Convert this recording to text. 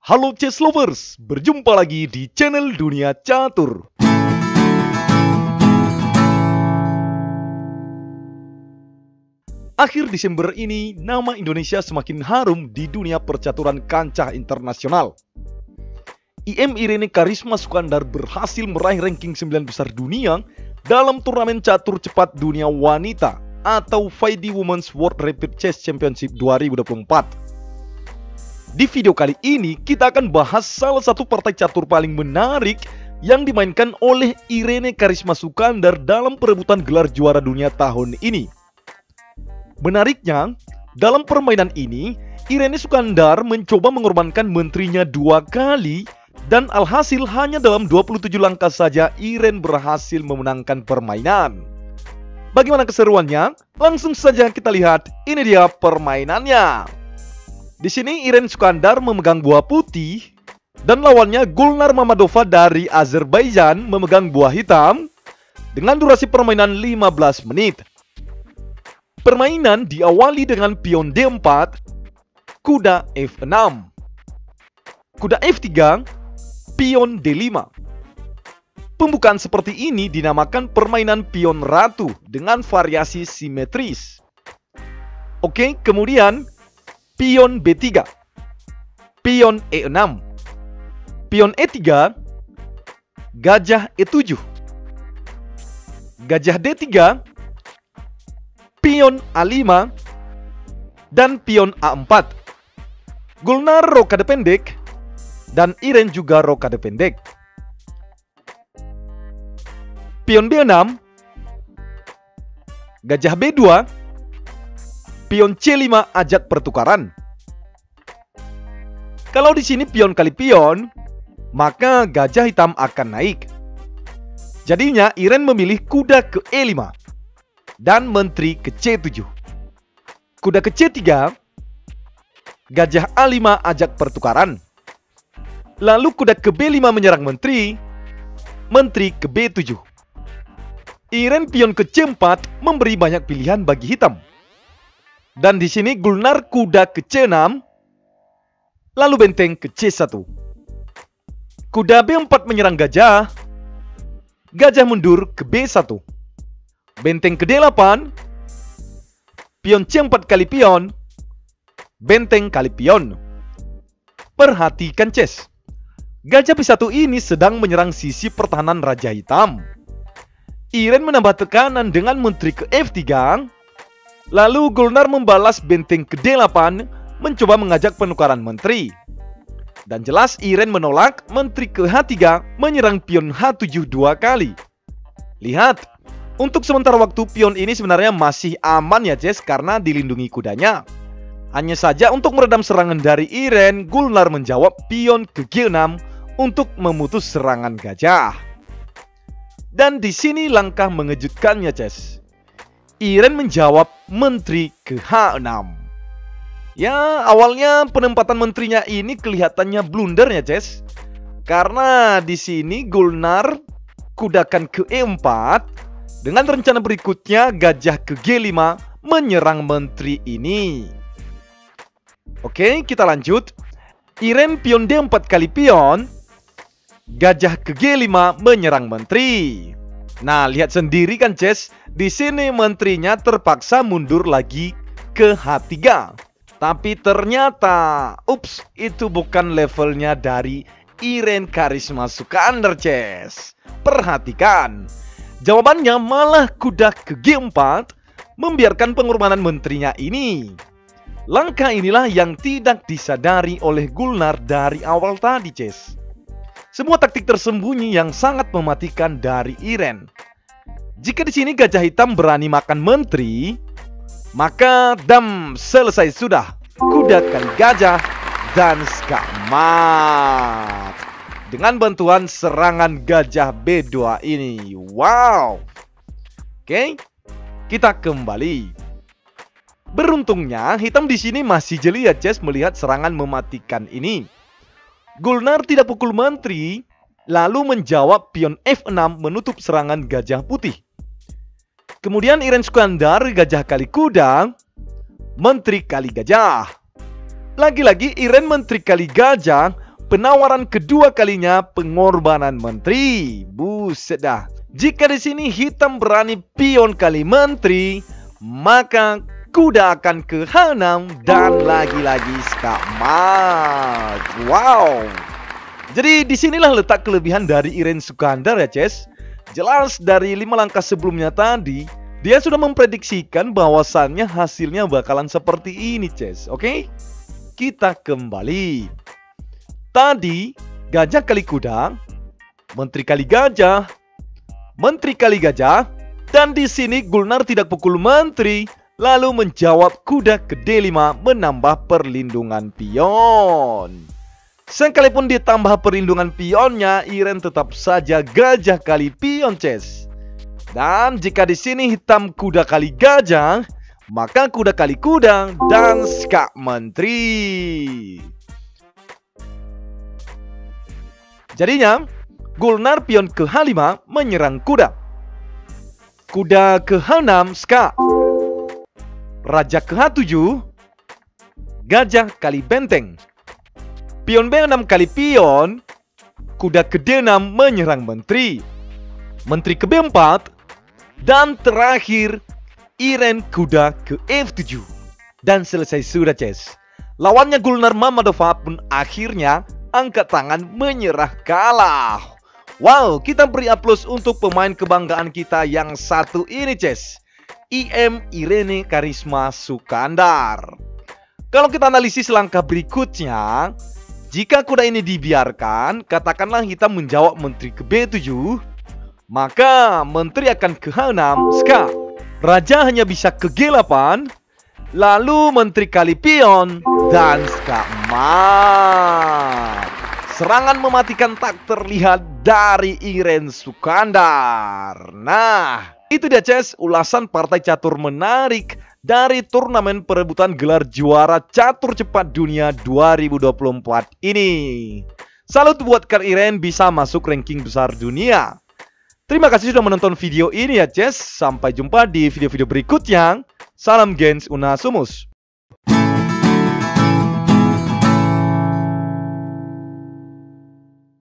Halo chess lovers, berjumpa lagi di channel Dunia Catur. Akhir Desember ini, nama Indonesia semakin harum di dunia percaturan kancah internasional. IM Irene Karisma Sukandar berhasil meraih ranking 9 besar dunia dalam turnamen catur cepat dunia wanita atau FIDE Women's World Rapid Chess Championship 2024. Di video kali ini, kita akan bahas salah satu partai catur paling menarik yang dimainkan oleh Irene Karisma Sukandar dalam perebutan gelar juara dunia tahun ini. Menariknya, dalam permainan ini, Irene Sukandar mencoba mengorbankan menterinya 2 kali dan alhasil hanya dalam 27 langkah saja Irene berhasil memenangkan permainan. Bagaimana keseruannya? Langsung saja kita lihat, ini dia permainannya. Di sini Irene Sukandar memegang buah putih dan lawannya Gulnar Mamadova dari Azerbaijan memegang buah hitam dengan durasi permainan 15 menit. Permainan diawali dengan pion D4, kuda F6, kuda F3, pion D5. Pembukaan seperti ini dinamakan permainan pion ratu dengan variasi simetris. Oke, kemudian pion B3, pion E6, pion E3, gajah E7, gajah D3, pion A5, dan pion A4. Gulnar rokade pendek dan Irene juga rokade pendek. Pion B6, gajah B2, pion C5 ajak pertukaran. Kalau di sini pion kali pion, maka gajah hitam akan naik. Jadinya Irene memilih kuda ke E5 dan menteri ke C7. Kuda ke C3, gajah A5 ajak pertukaran. Lalu kuda ke B5 menyerang menteri, menteri ke B7. Irene pion ke C4 memberi banyak pilihan bagi hitam. Dan di sini Gulnar kuda ke C6, lalu benteng ke C1. Kuda B4 menyerang gajah, gajah mundur ke B1. Benteng ke D8, pion C4 kali pion, benteng kali pion. Perhatikan chess. Gajah B1 ini sedang menyerang sisi pertahanan raja hitam. Irene menambah tekanan dengan menteri ke F3, lalu Gulnar membalas benteng ke D8, mencoba mengajak penukaran menteri. Dan jelas Irene menolak, menteri ke H3 menyerang pion H7 2 kali. Lihat, untuk sementara waktu pion ini sebenarnya masih aman ya chess karena dilindungi kudanya. Hanya saja untuk meredam serangan dari Irene, Gulnar menjawab pion ke G6 untuk memutus serangan gajah. Dan di sini langkah mengejutkannya chess. Irene menjawab menteri ke H6. Ya, awalnya penempatan menterinya ini kelihatannya blunder ya chess. Karena di sini Gulnar kudakan ke E4 dengan rencana berikutnya gajah ke G5 menyerang menteri ini. Oke, kita lanjut. Irene pion D4 kali pion, gajah ke G5 menyerang menteri. Nah, lihat sendiri kan chess, di sini menterinya terpaksa mundur lagi ke H3. Tapi ternyata, ups, itu bukan levelnya dari Irene Karisma Sukandar chess. Perhatikan, jawabannya malah kuda ke G4 membiarkan pengorbanan menterinya ini. Langkah inilah yang tidak disadari oleh Gulnar dari awal tadi chess. Sebuah taktik tersembunyi yang sangat mematikan dari Irene. Jika di sini gajah hitam berani makan menteri, maka dam, selesai sudah. Kuda kali gajah dan skakmat. Dengan bantuan serangan gajah B2 ini. Wow. Oke, kita kembali. Beruntungnya hitam di sini masih jeli ya chess melihat serangan mematikan ini. Gulnar tidak pukul menteri, lalu menjawab pion F6 menutup serangan gajah putih. Kemudian Irene Sukandar gajah kali kuda, menteri kali gajah. Lagi-lagi Irene menteri kali gajah penawaran kedua kalinya pengorbanan menteri. Buset dah. Jika di sini hitam berani pion kali menteri, maka kuda akan ke H6 dan lagi-lagi skakmat. Wow. Jadi disinilah letak kelebihan dari Iren Sukandar ya, Ces. Jelas dari 5 langkah sebelumnya tadi, dia sudah memprediksikan bahwasannya hasilnya bakalan seperti ini, Ces. Oke? Kita kembali. Tadi, gajah kali kuda, menteri kali gajah, menteri kali gajah, dan di sini Gulnar tidak pukul menteri, lalu menjawab kuda ke D5 menambah perlindungan pion. Sekalipun ditambah perlindungan pionnya, Iren tetap saja gajah kali pion, Ces. Dan jika di sini hitam kuda kali gajah, maka kuda kali kuda dan skak menteri. Jadinya, Gulnar pion ke H5 menyerang kuda. Kuda ke H6 skak. Raja ke H7, gajah kali benteng. Pion B6 kali pion, kuda ke D6 menyerang menteri. Menteri ke B4, dan terakhir Iren kuda ke F7. Dan selesai sudah, Ces. Lawannya Gulnar Mamadova pun akhirnya angkat tangan menyerah kalah. Wow, kita beri aplaus untuk pemain kebanggaan kita yang satu ini, Ces. IM Irene Karisma Sukandar. Kalau kita analisis langkah berikutnya, jika kuda ini dibiarkan, katakanlah hitam menjawab menteri ke B7, maka menteri akan ke H6 skak. Raja hanya bisa ke G8, lalu menteri kali pion dan skakmat. Serangan mematikan tak terlihat dari Iren Sukandar. Nah, itu dia, Ces, ulasan partai catur menarik dari turnamen perebutan gelar juara catur cepat dunia 2024 ini. Salut buat Kak Iren bisa masuk ranking besar dunia. Terima kasih sudah menonton video ini ya, Ces. Sampai jumpa di video-video berikutnya. Salam Gens Unasumus.